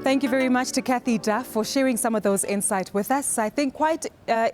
Thank you very much to Kathy Duff for sharing some of those insights with us. I think quite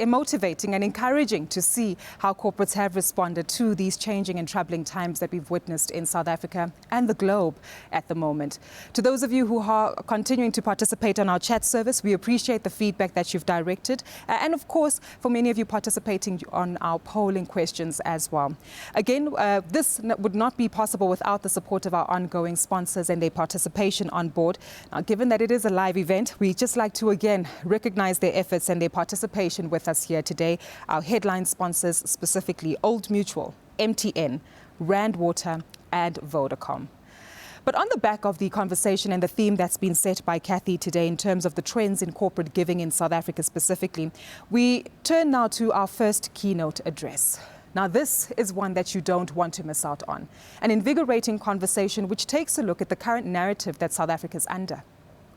motivating and encouraging to see how corporates have responded to these changing and troubling times that we've witnessed in South Africa and the globe at the moment. To those of you who are continuing to participate on our chat service, we appreciate the feedback that you've directed. And of course, for many of you participating on our polling questions as well. Again, this would not be possible without the support of our ongoing sponsors and their participation on board. Now, given that it is a live event, we just like to again recognize their efforts and their participation with us here today. Our headline sponsors, specifically Old Mutual, MTN, Rand Water and Vodacom. But on the back of the conversation and the theme that's been set by Kathy today in terms of the trends in corporate giving in South Africa specifically, we turn now to our first keynote address. Now, this is one that you don't want to miss out on. An invigorating conversation which takes a look at the current narrative that South Africa is under.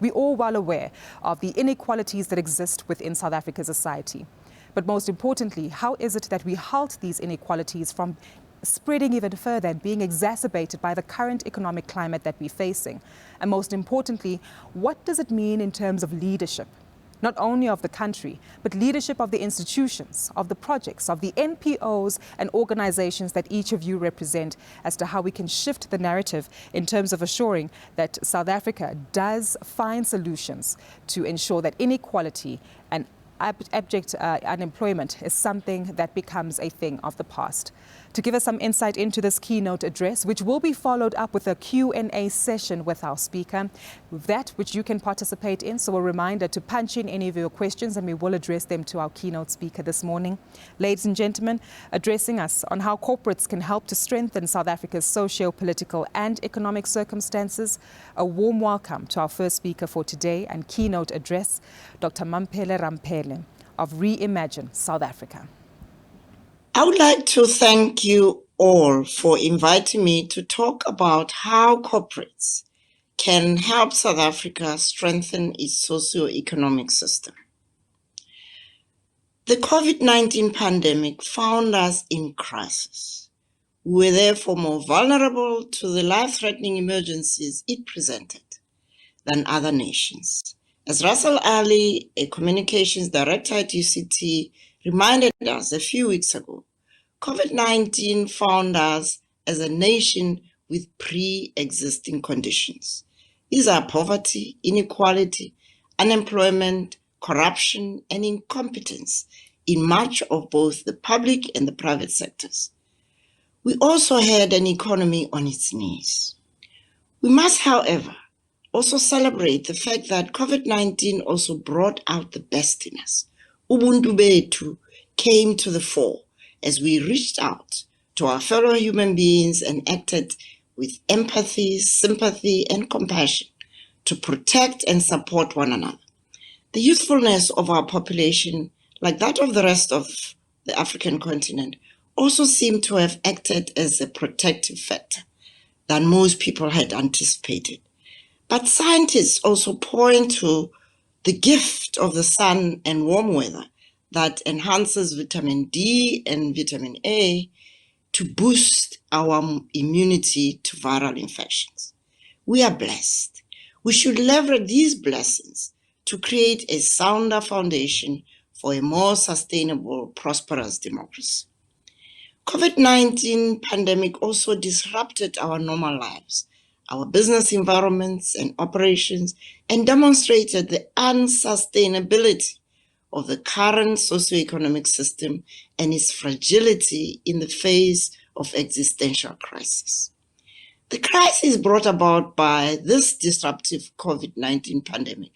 We're all well aware of the inequalities that exist within South Africa's society. But most importantly, how is it that we halt these inequalities from spreading even further and being exacerbated by the current economic climate that we're facing? And most importantly, what does it mean in terms of leadership? Not only of the country, but leadership of the institutions, of the projects, of the NPOs and organizations that each of you represent, as to how we can shift the narrative in terms of assuring that South Africa does find solutions to ensure that inequality and abject unemployment is something that becomes a thing of the past. To give us some insight into this keynote address, which will be followed up with a Q&A session with our speaker, that which you can participate in. So a reminder to punch in any of your questions and we will address them to our keynote speaker this morning. Ladies and gentlemen, addressing us on how corporates can help to strengthen South Africa's socio-political and economic circumstances, a warm welcome to our first speaker for today and keynote address, Dr. Mamphele Ramphele of Reimagine South Africa. I would like to thank you all for inviting me to talk about how corporates can help South Africa strengthen its socio-economic system. The COVID-19 pandemic found us in crisis. We were therefore more vulnerable to the life-threatening emergencies it presented than other nations. As Russell Ali, a communications director at UCT, reminded us a few weeks ago, COVID-19 found us as a nation with pre-existing conditions. These are poverty, inequality, unemployment, corruption, and incompetence in much of both the public and the private sectors. We also had an economy on its knees. We must, however, also celebrate the fact that COVID-19 also brought out the best in us. Ubuntu bethu came to the fore as we reached out to our fellow human beings and acted with empathy, sympathy, and compassion to protect and support one another. The youthfulness of our population, like that of the rest of the African continent, also seemed to have acted as a protective factor than most people had anticipated. But scientists also point to the gift of the sun and warm weather that enhances vitamin D and vitamin A to boost our immunity to viral infections. We are blessed. We should leverage these blessings to create a sounder foundation for a more sustainable, prosperous democracy. COVID-19 pandemic also disrupted our normal lives, our business environments and operations, and demonstrated the unsustainability of the current socioeconomic system and its fragility in the face of existential crisis. The crisis brought about by this disruptive COVID-19 pandemic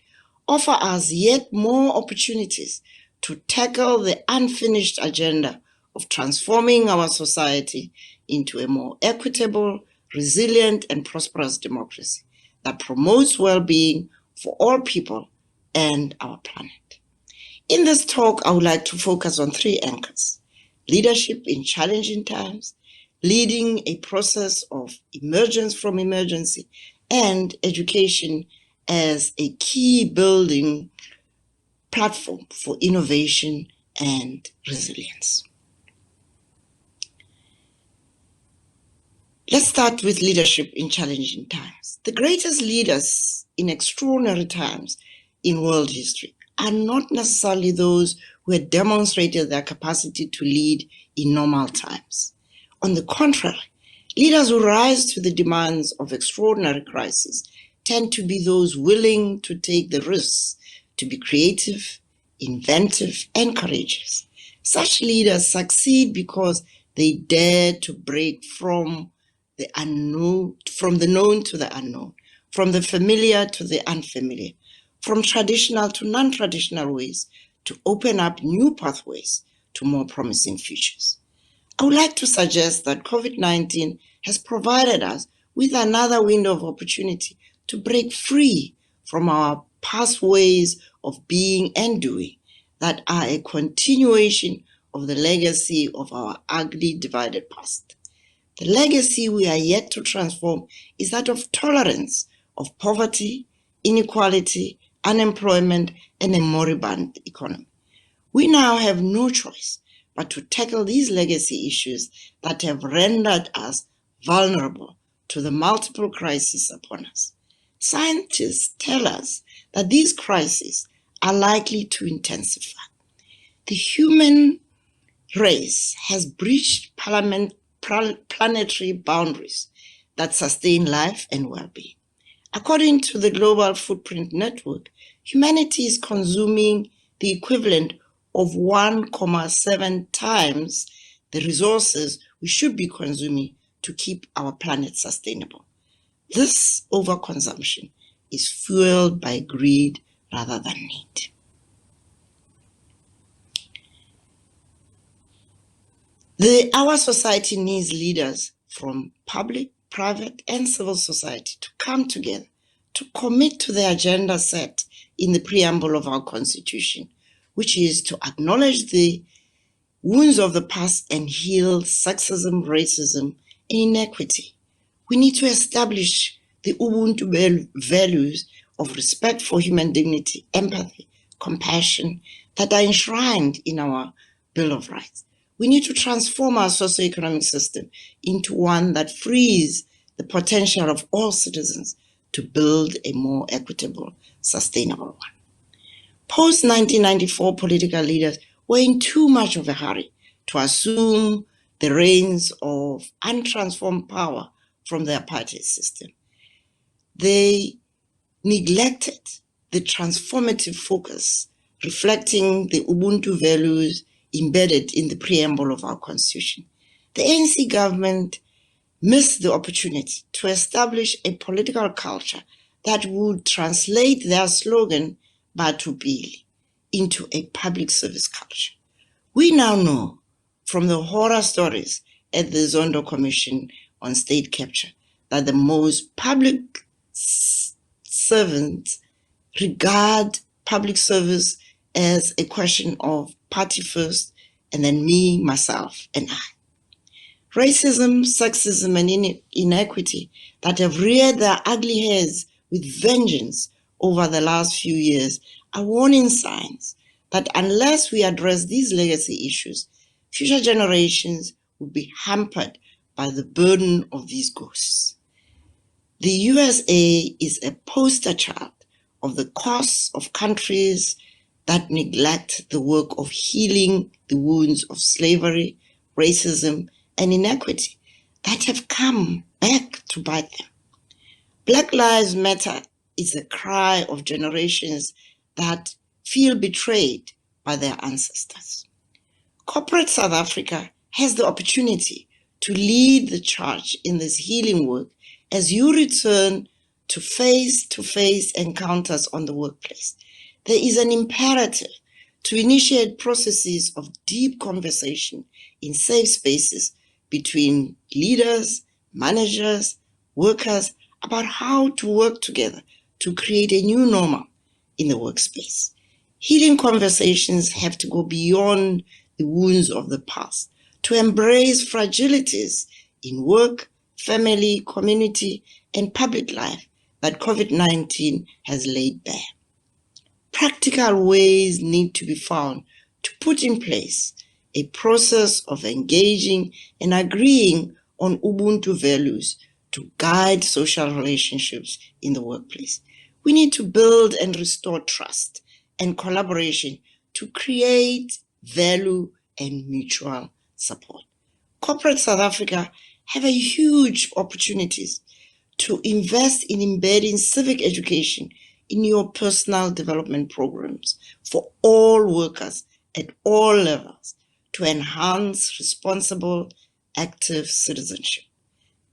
offer us yet more opportunities to tackle the unfinished agenda of transforming our society into a more equitable, resilient, and prosperous democracy that promotes well-being for all people and our planet. In this talk, I would like to focus on three anchors: leadership in challenging times, leading a process of emergence from emergency, and education as a key building platform for innovation and resilience. Let's start with leadership in challenging times. The greatest leaders in extraordinary times in world history are not necessarily those who had demonstrated their capacity to lead in normal times. On the contrary, leaders who rise to the demands of extraordinary crises tend to be those willing to take the risks, to be creative, inventive, and courageous. Such leaders succeed because they dare to break from the unknown, from the known to the unknown, from the familiar to the unfamiliar, from traditional to non-traditional ways, to open up new pathways to more promising futures. I would like to suggest that COVID-19 has provided us with another window of opportunity to break free from our past ways of being and doing that are a continuation of the legacy of our ugly, divided past. The legacy we are yet to transform is that of tolerance of poverty, inequality, unemployment, and a moribund economy. We now have no choice but to tackle these legacy issues that have rendered us vulnerable to the multiple crises upon us. Scientists tell us that these crises are likely to intensify. The human race has breached planetary boundaries that sustain life and well-being. According to the Global Footprint Network, humanity is consuming the equivalent of 1.7 times the resources we should be consuming to keep our planet sustainable. This overconsumption is fueled by greed rather than need. Our society needs leaders from public, private, and civil society to come together, to commit to the agenda set in the preamble of our Constitution, which is to acknowledge the wounds of the past and heal sexism, racism, and inequity. We need to establish the Ubuntu values of respect for human dignity, empathy, compassion that are enshrined in our Bill of Rights. We need to transform our socioeconomic system into one that frees the potential of all citizens to build a more equitable, sustainable one. Post-1994 political leaders were in too much of a hurry to assume the reins of untransformed power from the apartheid system. They neglected the transformative focus reflecting the Ubuntu values embedded in the preamble of our Constitution. The ANC government missed the opportunity to establish a political culture that would translate their slogan, Batho Pele, into a public service culture. We now know from the horror stories at the Zondo Commission on State Capture that the most public servants regard public service as a question of party first, and then me, myself, and I. Racism, sexism, and inequity that have reared their ugly heads with vengeance over the last few years are warning signs that unless we address these legacy issues, future generations will be hampered by the burden of these ghosts. The USA is a poster child of the costs of countries that neglect the work of healing the wounds of slavery, racism, and inequity that have come back to bite them. Black Lives Matter is a cry of generations that feel betrayed by their ancestors. Corporate South Africa has the opportunity to lead the charge in this healing work as you return to face-to-face encounters on the workplace. There is an imperative to initiate processes of deep conversation in safe spaces between leaders, managers, workers about how to work together to create a new normal in the workspace. Healing conversations have to go beyond the wounds of the past to embrace fragilities in work, family, community, and public life that COVID-19 has laid bare. Practical ways need to be found to put in place a process of engaging and agreeing on Ubuntu values to guide social relationships in the workplace. We need to build and restore trust and collaboration to create value and mutual support. Corporate South Africa have a huge opportunities to invest in embedding civic education in your personal development programs for all workers at all levels to enhance responsible, active citizenship.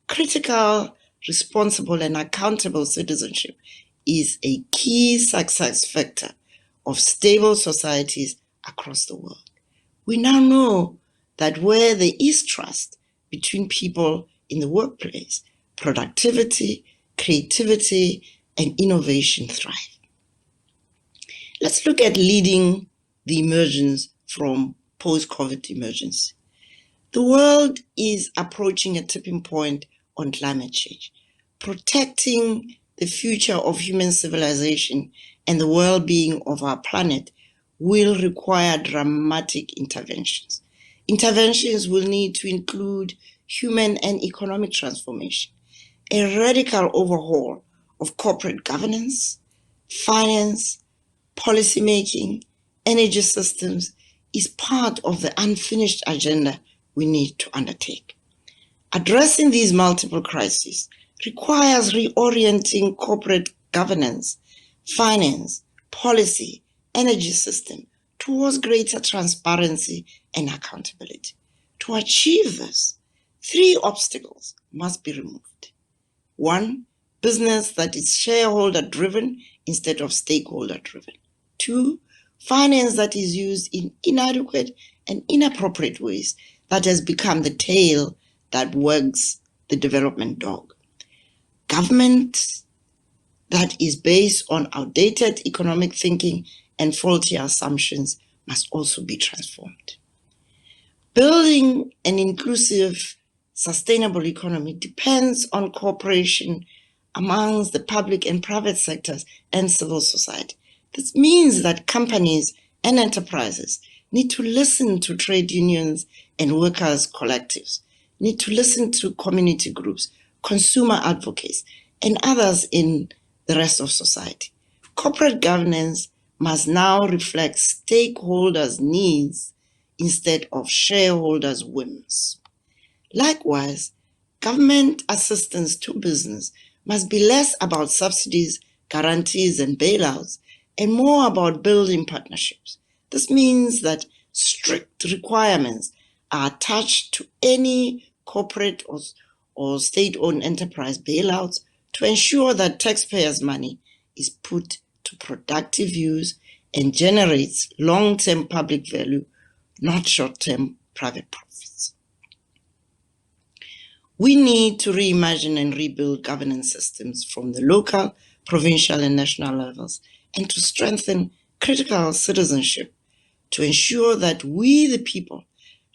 Critical, responsible, and accountable citizenship is a key success factor of stable societies across the world. We now know that where there is trust between people in the workplace, productivity, creativity, and innovation thrive. Let's look at leading the emergence from post-COVID emergency. The world is approaching a tipping point on climate change. Protecting the future of human civilization and the well-being of our planet will require dramatic interventions. Interventions will need to include human and economic transformation, a radical overhaul of corporate governance, finance, policymaking, energy systems is part of the unfinished agenda we need to undertake. Addressing these multiple crises requires reorienting corporate governance, finance, policy, energy system towards greater transparency and accountability. To achieve this, 3 obstacles must be removed. 1, business that is shareholder-driven instead of stakeholder-driven. 2, finance that is used in inadequate and inappropriate ways that has become the tail that wags the development dog. Government that is based on outdated economic thinking and faulty assumptions must also be transformed. Building an inclusive, sustainable economy depends on cooperation amongst the public and private sectors and civil society. This means that companies and enterprises need to listen to trade unions and workers' collectives, need to listen to community groups, consumer advocates, and others in the rest of society. Corporate governance must now reflect stakeholders' needs instead of shareholders' whims. Likewise, government assistance to business must be less about subsidies, guarantees, and bailouts, and more about building partnerships. This means that strict requirements are attached to any corporate or state-owned enterprise bailouts to ensure that taxpayers' money is put to productive use and generates long-term public value, not short-term private profits. We need to reimagine and rebuild governance systems from the local, provincial, and national levels, and to strengthen critical citizenship to ensure that we, the people,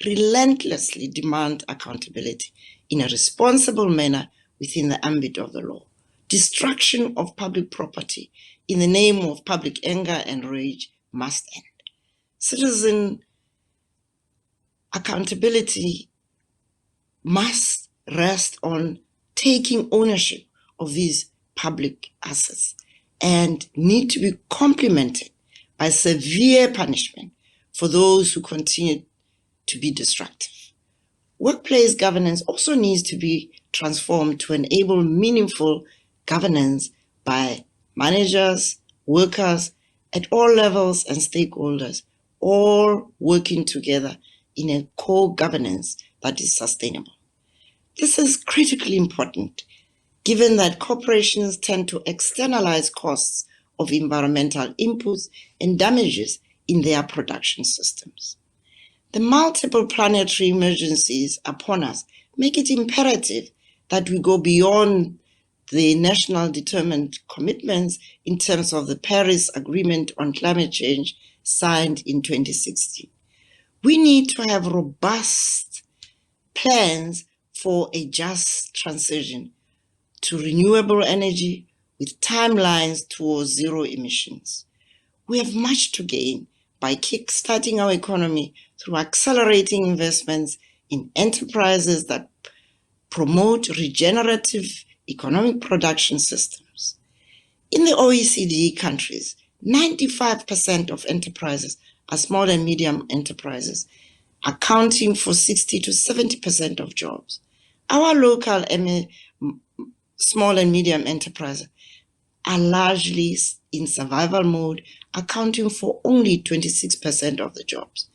relentlessly demand accountability in a responsible manner within the ambit of the law. Destruction of public property in the name of public anger and rage must end. Citizen accountability must rest on taking ownership of these public assets and need to be complemented by severe punishment for those who continue to be destructive. Workplace governance also needs to be transformed to enable meaningful governance by managers, workers at all levels and stakeholders, all working together in a co-governance that is sustainable. This is critically important given that corporations tend to externalize costs of environmental inputs and damages in their production systems. The multiple planetary emergencies upon us make it imperative that we go beyond the national determined commitments in terms of the Paris Agreement on Climate Change signed in 2016. We need to have robust plans for a just transition to renewable energy with timelines towards zero emissions. We have much to gain by kickstarting our economy through accelerating investments in enterprises that promote regenerative economic production systems. In the OECD countries, 95% of enterprises are small and medium enterprises, accounting for 60 to 70% of jobs. Our local small and medium enterprises are largely in survival mode, accounting for only 26% of the jobs.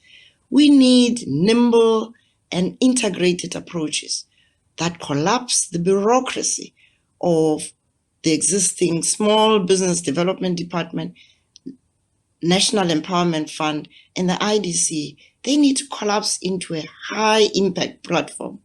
We need nimble and integrated approaches that collapse the bureaucracy of the existing Small Business Development Department, National Empowerment Fund, and the IDC. They need to collapse into a high-impact platform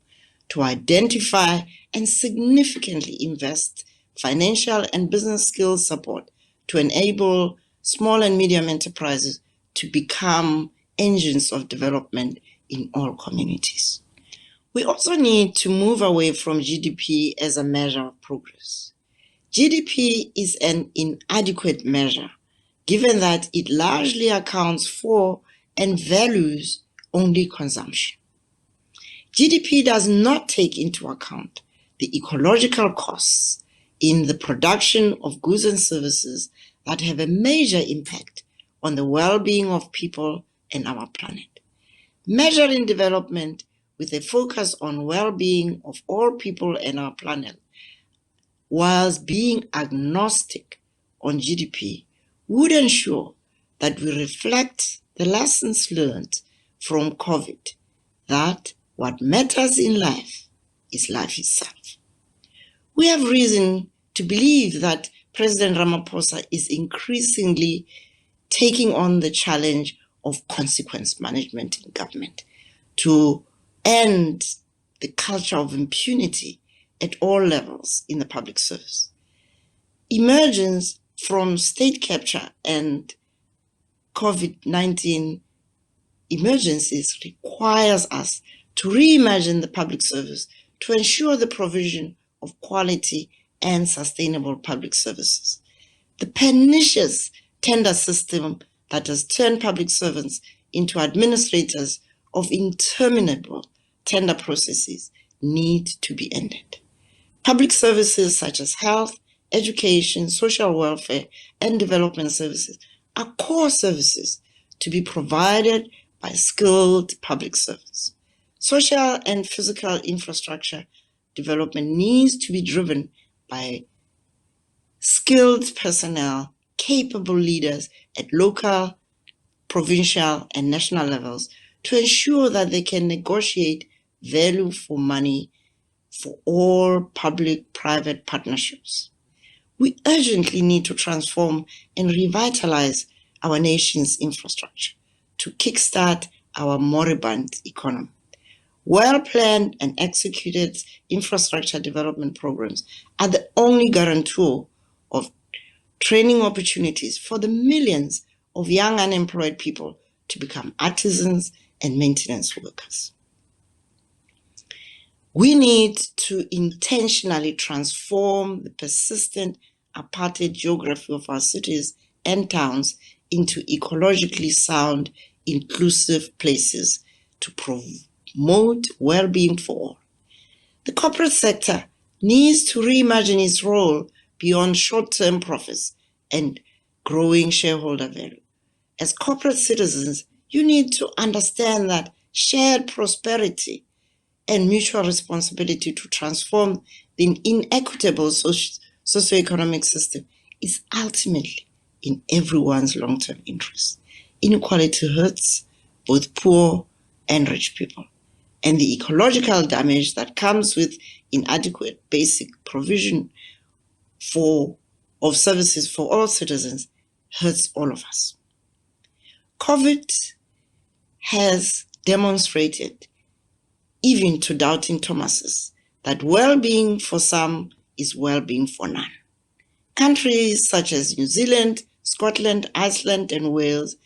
to identify and significantly invest financial and business skills support to enable small and medium enterprises to become engines of development in all communities. We also need to move away from GDP as a measure of progress. GDP is an inadequate measure, given that it largely accounts for and values only consumption. GDP does not take into account the ecological costs in the production of goods and services that have a major impact on the well-being of people and our planet. Measuring development with a focus on well-being of all people and our planet, whilst being agnostic on GDP, would ensure that we reflect the lessons learned from COVID, that what matters in life is life itself. We have reason to believe that President Ramaphosa is increasingly taking on the challenge of consequence management in government to end the culture of impunity at all levels in the public service. Emergence from state capture and COVID-19 emergencies requires us to reimagine the public service to ensure the provision of quality and sustainable public services. The pernicious tender system that has turned public servants into administrators of interminable tender processes need to be ended. Public services such as health, education, social welfare, and development services are core services to be provided by skilled public servants. Social and physical infrastructure development needs to be driven by skilled personnel, capable leaders at local, provincial, and national levels to ensure that they can negotiate value for money for all public-private partnerships. We urgently need to transform and revitalize our nation's infrastructure to kickstart our moribund economy. Well-planned and executed infrastructure development programs are the only guarantor of training opportunities for the millions of young unemployed people to become artisans and maintenance workers. We need to intentionally transform the persistent apartheid geography of our cities and towns into ecologically sound, inclusive places to promote well-being for all. The corporate sector needs to reimagine its role beyond short-term profits and growing shareholder value. As corporate citizens, you need to understand that shared prosperity and mutual responsibility to transform the inequitable socioeconomic system is ultimately in everyone's long-term interest. Inequality hurts both poor and rich people, and the ecological damage that comes with inadequate basic provision of services for all citizens hurts all of us. COVID has demonstrated, even to doubting Thomases, that well-being for some is well-being for none. Countries such as New Zealand, Scotland, Iceland, and Wales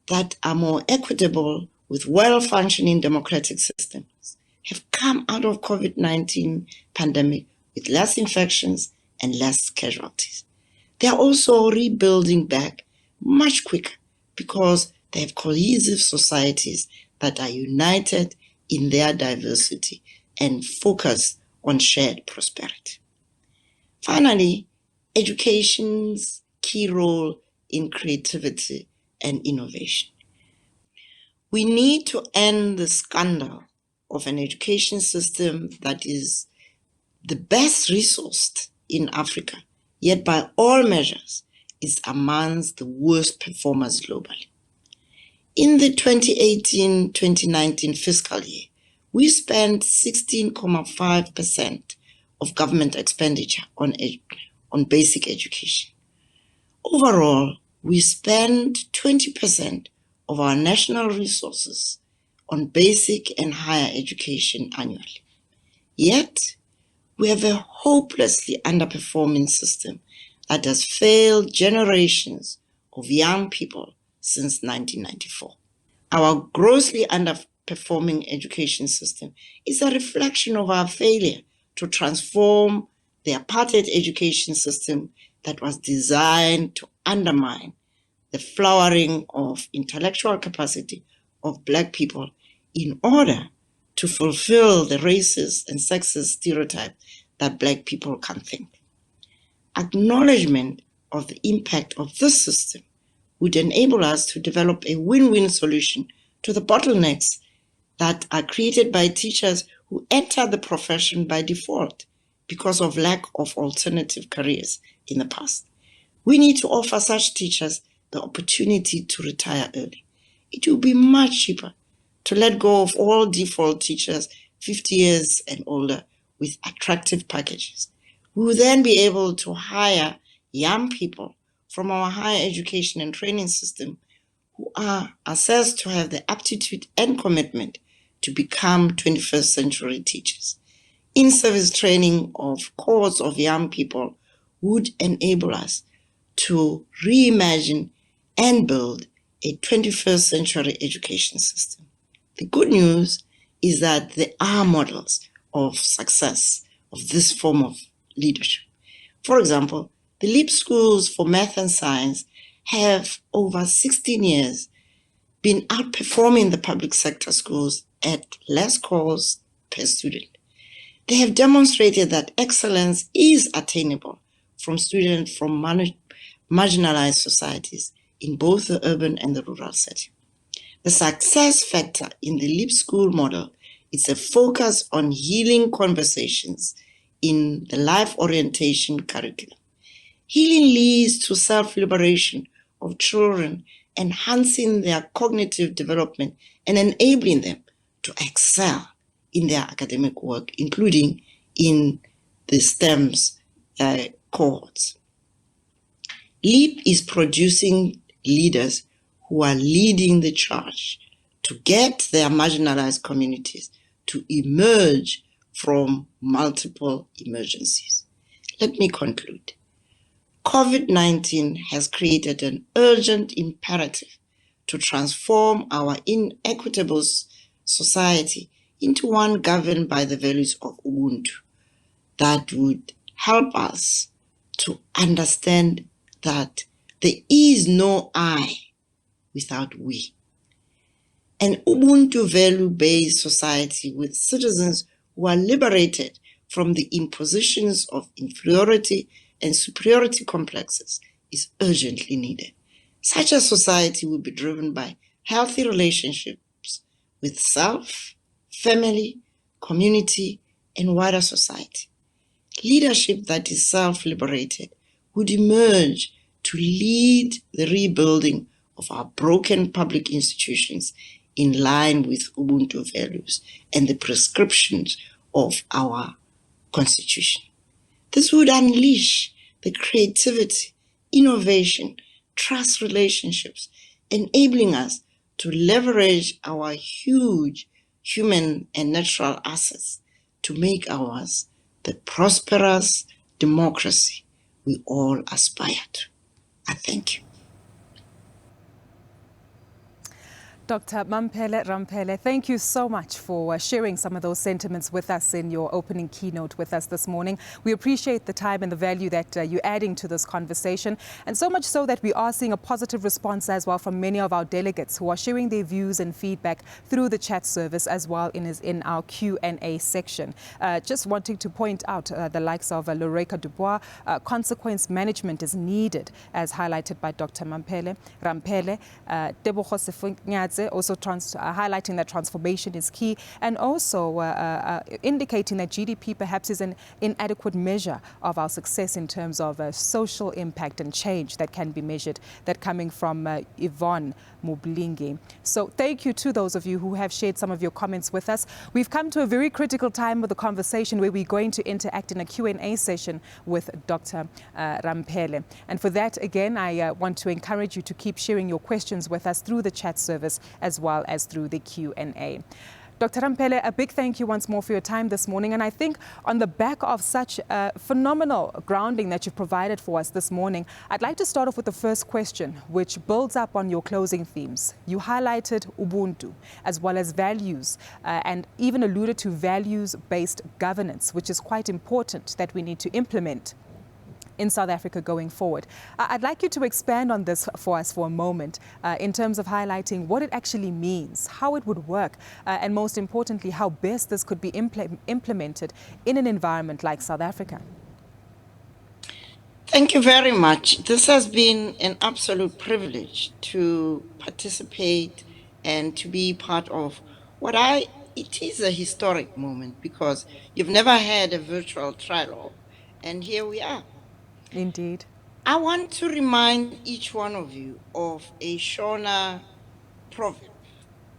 that are more equitable with well-functioning democratic systems have come out of COVID-19 pandemic with less infections and less casualties. They are also rebuilding back much quicker because they have cohesive societies that are united in their diversity and focused on shared prosperity. Finally, education's key role in creativity and innovation. We need to end the scandal of an education system that is the best resourced in Africa, yet by all measures is amongst the worst performers globally. In the 2018-2019 fiscal year, we spent 16.5% of government expenditure on basic education. Overall, we spend 20% of our national resources on basic and higher education annually. Yet, we have a hopelessly underperforming system that has failed generations of young people since 1994. Our grossly underperforming education system is a reflection of our failure to transform the apartheid education system that was designed to undermine the flowering of intellectual capacity of Black people in order to fulfill the racist and sexist stereotype that Black people can think. Acknowledgement of the impact of this system would enable us to develop a win-win solution to the bottlenecks that are created by teachers who enter the profession by default because of lack of alternative careers in the past. We need to offer such teachers the opportunity to retire early. It will be much cheaper to let go of all default teachers 50 years and older with attractive packages. We will then be able to hire young people from our higher education and training system who are assessed to have the aptitude and commitment to become 21st century teachers. In-service training of cohorts of young people would enable us to reimagine and build a 21st century education system. The good news is that there are models of success of this form of leadership. For example, the LEAP schools for math and science have over 16 years been outperforming the public sector schools at less cost per student. They have demonstrated that excellence is attainable from students from marginalized societies in both the urban and the rural setting. The success factor in the LEAP school model is a focus on healing conversations in the life orientation curriculum. Healing leads to self-liberation of children, enhancing their cognitive development and enabling them to excel in their academic work, including in the STEMs cohorts. LEAP is producing leaders who are leading the charge to get their marginalized communities to emerge from multiple emergencies. Let me conclude. COVID-19 has created an urgent imperative to transform our inequitable society into one governed by the values of Ubuntu that would help us to understand that there is no I without we. An Ubuntu value-based society with citizens who are liberated from the impositions of inferiority and superiority complexes is urgently needed. Such a society will be driven by healthy relationships with self, family, community, and wider society. Leadership that is self-liberated would emerge to lead the rebuilding of our broken public institutions in line with Ubuntu values and the prescriptions of our Constitution. This would unleash the creativity, innovation, trust relationships, enabling us to leverage our huge human and natural assets to make ours the prosperous democracy we all aspire to. I thank you. Dr. Mamphele Ramphele, thank you so much for sharing some of those sentiments with us in your opening keynote with us this morning. We appreciate the time and the value that you're adding to this conversation, and so much so that we are seeing a positive response as well from many of our delegates who are sharing their views and feedback through the chat service as well in our Q&A section. Just wanting to point out the likes of Loreka Dubois, consequence management is needed, as highlighted by Dr. Mamphele Ramphele. Tebogo Sefonyadze also highlighting that transformation is key, and also indicating that GDP perhaps is an inadequate measure of our success in terms of social impact and change that can be measured, that coming from Yvonne Mublingi. So thank you to those of you who have shared some of your comments with us. We've come to a very critical time of the conversation where we're going to interact in a Q&A session with Dr. Ramphele. And for that, again, I want to encourage you to keep sharing your questions with us through the chat service as well as through the Q&A. Dr. Ramphele, a big thank you once more for your time this morning. And I think on the back of such a phenomenal grounding that you've provided for us this morning, I'd like to start off with the first question, which builds up on your closing themes. You highlighted Ubuntu as well as values and even alluded to values-based governance, which is quite important that we need to implement in South Africa going forward. I'd like you to expand on this for us for a moment in terms of highlighting what it actually means, how it would work, and most importantly, how best this could be implemented in an environment like South Africa. Thank you very much. This has been an absolute privilege to participate and to be part of it is a historic moment because you've never had a virtual trial, and here we are. Indeed. I want to remind each one of you of a Shona proverb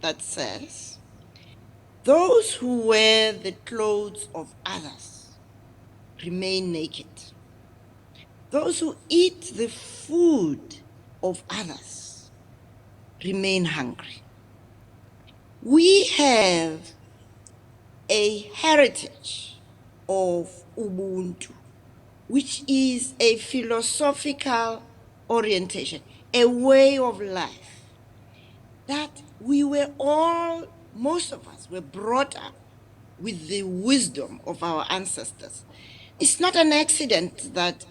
that says, "Those who wear the clothes of others remain naked. Those who eat the food of others remain hungry." We have a heritage of Ubuntu, which is a philosophical orientation, a way of life that most of us were brought up with the wisdom of our ancestors. It's not an accident that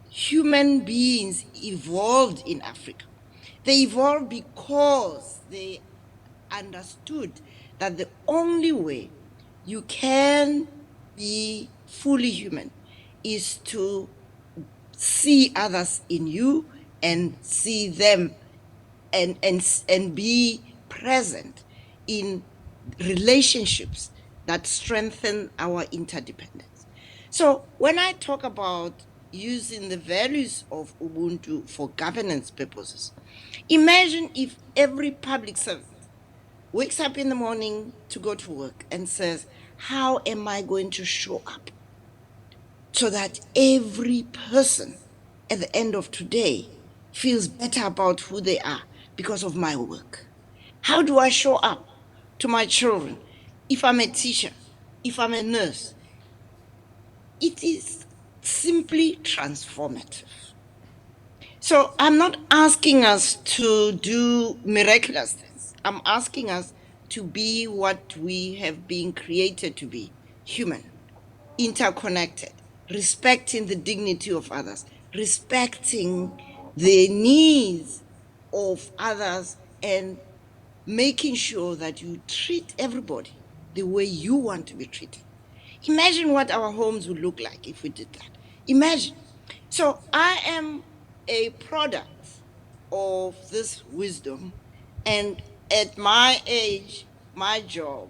human beings evolved in Africa. They evolved because they understood that the only way you can be fully human is to see others in you and see them and be present in relationships that strengthen our interdependence. So when I talk about using the values of Ubuntu for governance purposes, imagine if every public servant wakes up in the morning to go to work and says, how am I going to show up so that every person at the end of today feels better about who they are because of my work? How do I show up to my children if I'm a teacher, if I'm a nurse? It is simply transformative. So I'm not asking us to do miraculous things. I'm asking us to be what we have been created to be: human, interconnected, respecting the dignity of others, respecting the needs of others, and making sure that you treat everybody the way you want to be treated. Imagine what our homes would look like if we did that. Imagine. So I am a product of this wisdom, and at my age, my job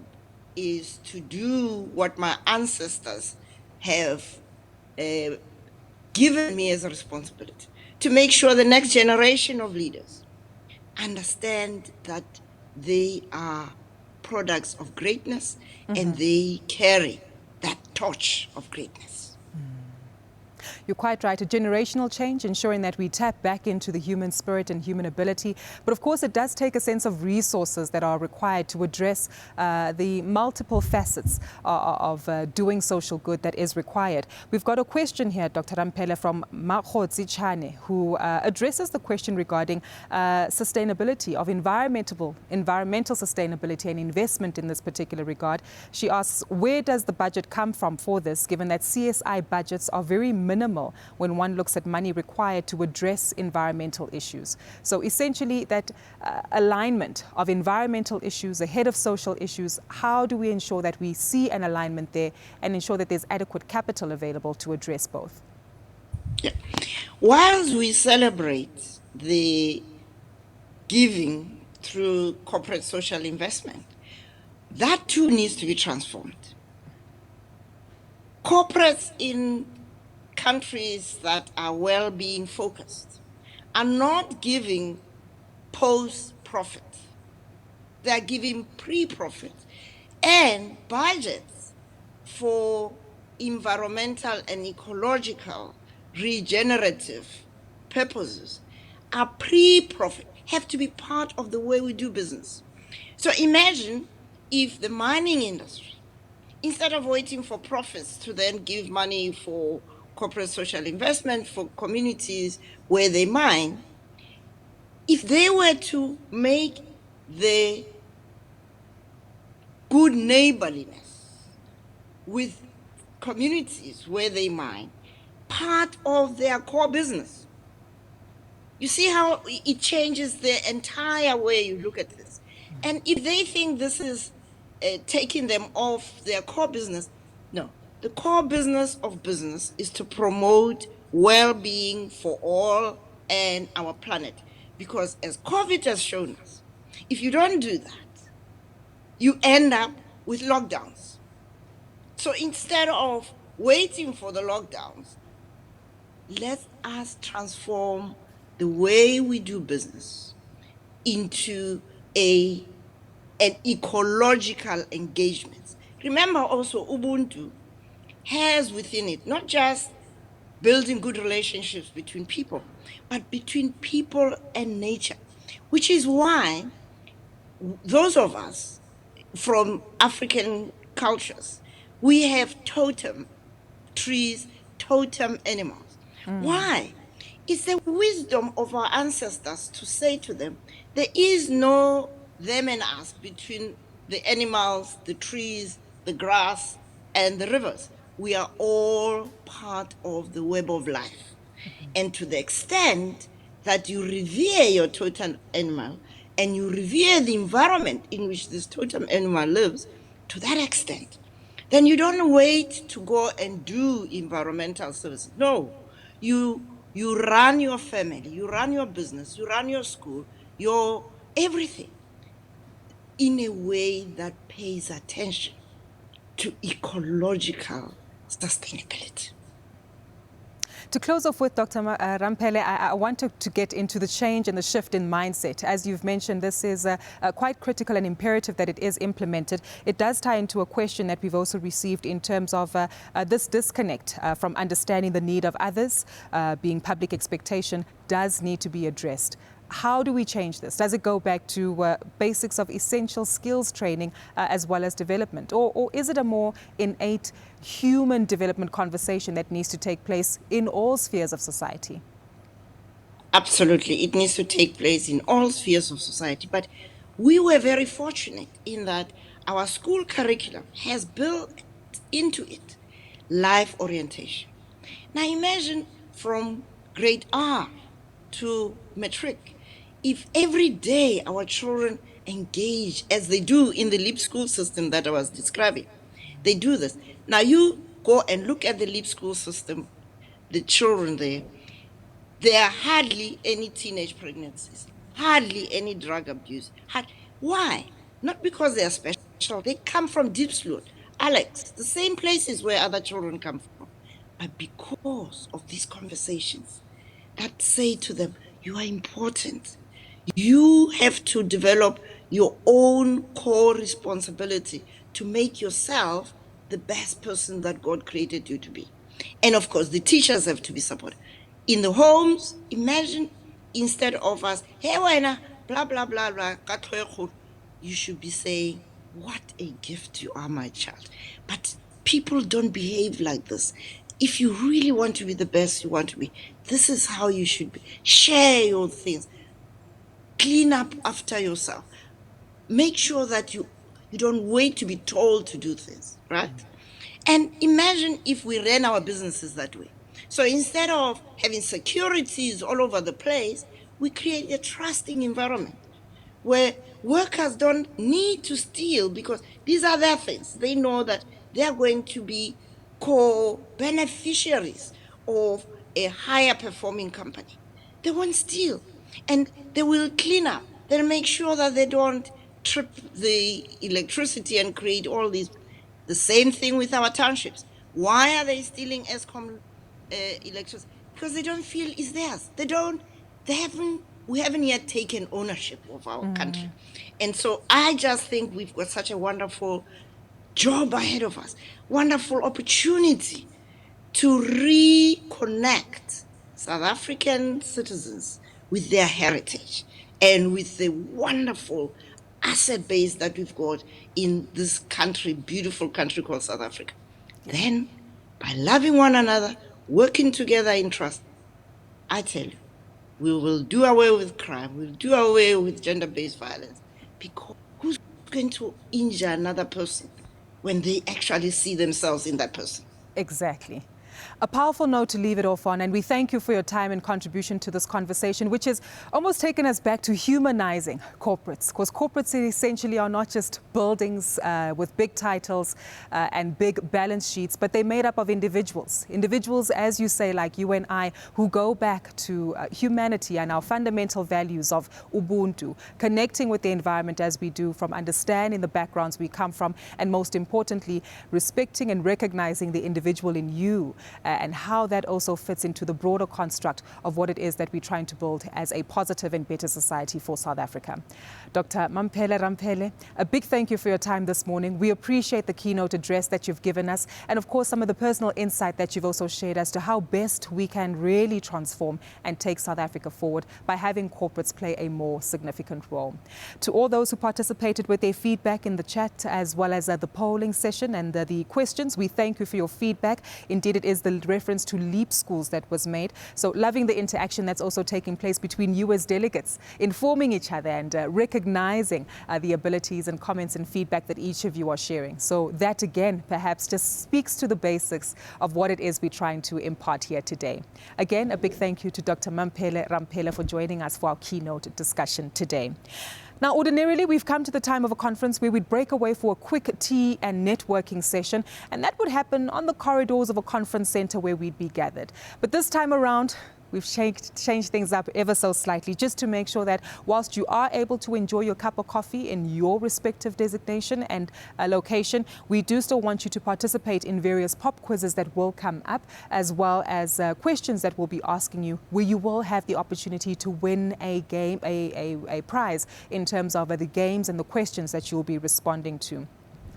is to do what my ancestors have given me as a responsibility, to make sure the next generation of leaders understand that they are products of greatness, and they carry that torch of greatness. You're quite right, a generational change, ensuring that we tap back into the human spirit and human ability. But of course, it does take a sense of resources that are required to address the multiple facets of doing social good that is required. We've got a question here, Dr. Ramphele, from Makgotsi Chane, who addresses the question regarding sustainability of environmental sustainability and investment in this particular regard. She asks, where does the budget come from for this, given that CSI budgets are very minimal when one looks at money required to address environmental issues? So essentially that alignment of environmental issues ahead of social issues, how do we ensure that we see an alignment there and ensure that there's adequate capital available to address both? Yeah. Whilst we celebrate the giving through corporate social investment, that too needs to be transformed. Corporates in countries that are well-being focused are not giving post-profit. They're giving pre-profit, and budgets for environmental and ecological regenerative purposes are pre-profit, have to be part of the way we do business. So imagine if the mining industry, instead of waiting for profits to then give money for corporate social investment for communities where they mine, if they were to make the good neighborliness with communities where they mine part of their core business. You see how it changes the entire way you look at this. And if they think this is taking them off their core business, no. The core business of business is to promote well-being for all and our planet. Because as COVID has shown us, if you don't do that, you end up with lockdowns. So instead of waiting for the lockdowns, let us transform the way we do business into an ecological engagement. Remember also, Ubuntu has within it not just building good relationships between people, but between people and nature, which is why those of us from African cultures, we have totem trees, totem animals. Why? It's the wisdom of our ancestors to say to them, there is no them and us between the animals, the trees, the grass, and the rivers. We are all part of the web of life. And to the extent that you revere your totem animal and you revere the environment in which this totem animal lives, to that extent, then you don't wait to go and do environmental services. No, you run your family, you run your business, you run your school, your everything in a way that pays attention to ecological sustainability. To close off with, Dr. Ramphele, I want to get into the change and the shift in mindset. As you've mentioned, this is quite critical and imperative that it is implemented. It does tie into a question that we've also received in terms of this disconnect from understanding the need of others, being public expectation, does need to be addressed. How do we change this? Does it go back to basics of essential skills training as well as development? Or is it a more innate human development conversation that needs to take place in all spheres of society? Absolutely. It needs to take place in all spheres of society. But we were very fortunate in that our school curriculum has built into it life orientation. Now imagine from grade R to matric, if every day our children engage as they do in the LEAP school system that I was describing, they do this. Now you go and look at the LEAP school system, the children there are hardly any teenage pregnancies, hardly any drug abuse. Why? Not because they are special. They come from deep sloot, Alex, the same places where other children come from, but because of these conversations that say to them, you are important. You have to develop your own core responsibility to make yourself the best person that God created you to be. And of course, the teachers have to be supported. In the homes, imagine instead of us, hey, wena, blah, blah, blah, blah, ka tlhoe kgolo, you should be saying, what a gift you are, my child. But people don't behave like this. If you really want to be the best you want to be, this is how you should be. Share your things. Clean up after yourself. Make sure that you don't wait to be told to do things, right? And imagine if we ran our businesses that way. So instead of having securities all over the place, we create a trusting environment where workers don't need to steal because these are their things. They know that they are going to be co-beneficiaries of a higher performing company. They won't steal and they will clean up. They'll make sure that they don't trip the electricity and create all these. The same thing with our townships. Why are they stealing ESCOM electricity? Because they don't feel it's theirs. We haven't yet taken ownership of our country. And so I just think we've got such a wonderful job ahead of us, wonderful opportunity to reconnect South African citizens with their heritage and with the wonderful asset base that we've got in this country, beautiful country called South Africa. Then, by loving one another, working together in trust, I tell you, we will do away with crime, we'll do away with gender-based violence, because who's going to injure another person when they actually see themselves in that person? Exactly. A powerful note to leave it off on, and we thank you for your time and contribution to this conversation, which has almost taken us back to humanizing corporates, because corporates essentially are not just buildings with big titles and big balance sheets, but they're made up of individuals. Individuals, as you say, like you and I, who go back to humanity and our fundamental values of Ubuntu, connecting with the environment as we do, from understanding the backgrounds we come from, and most importantly, respecting and recognizing the individual in you. And how that also fits into the broader construct of what it is that we're trying to build as a positive and better society for South Africa. Dr. Mamphele Ramphele, a big thank you for your time this morning. We appreciate the keynote address that you've given us, and of course some of the personal insight that you've also shared as to how best we can really transform and take South Africa forward by having corporates play a more significant role. To all those who participated with their feedback in the chat, as well as the polling session and the questions, we thank you for your feedback. Indeed, it is the reference to LEAP schools that was made. So loving the interaction that's also taking place between you as delegates, informing each other and recognizing the abilities and comments and feedback that each of you are sharing. So that again, perhaps just speaks to the basics of what it is we're trying to impart here today. Again, a big thank you to Dr. Mamphele Ramphele for joining us for our keynote discussion today. Now, ordinarily, we've come to the time of a conference where we'd break away for a quick tea and networking session, and that would happen on the corridors of a conference center where we'd be gathered. But this time around, we've changed things up ever so slightly, just to make sure that whilst you are able to enjoy your cup of coffee in your respective designation and location, we do still want you to participate in various pop quizzes that will come up, as well as questions that we'll be asking you, where you will have the opportunity to win a game, a prize in terms of the games and the questions that you'll be responding to.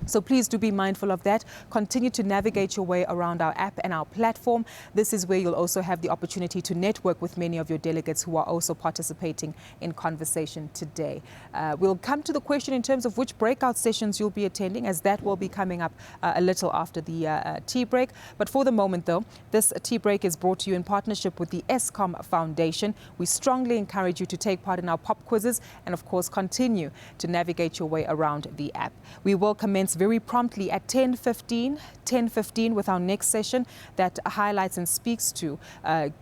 So please do be mindful of that. Continue to navigate your way around our app and our platform. This is where you'll also have the opportunity to network with many of your delegates who are also participating in conversation today. We'll come to the question in terms of which breakout sessions you'll be attending, as that will be coming up a little after the tea break. But for the moment, though, this tea break is brought to you in partnership with the ESCOM Foundation. We strongly encourage you to take part in our pop quizzes and, of course, continue to navigate your way around the app. We will commence very promptly at 10:15 with our next session that highlights and speaks to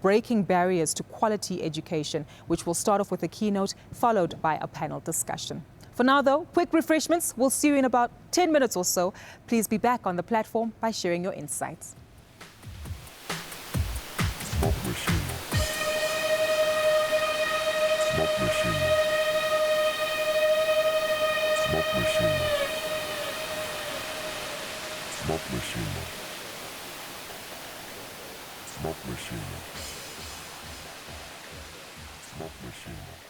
breaking barriers to quality education, which will start off with a keynote followed by a panel discussion. For now, though, quick refreshments. We'll see you in about 10 minutes or so. Please be back on the platform by sharing your insights. Smoke machine. Smoke machine. Smoke machine. Smoke machine. Smoke machine. Smoke machine.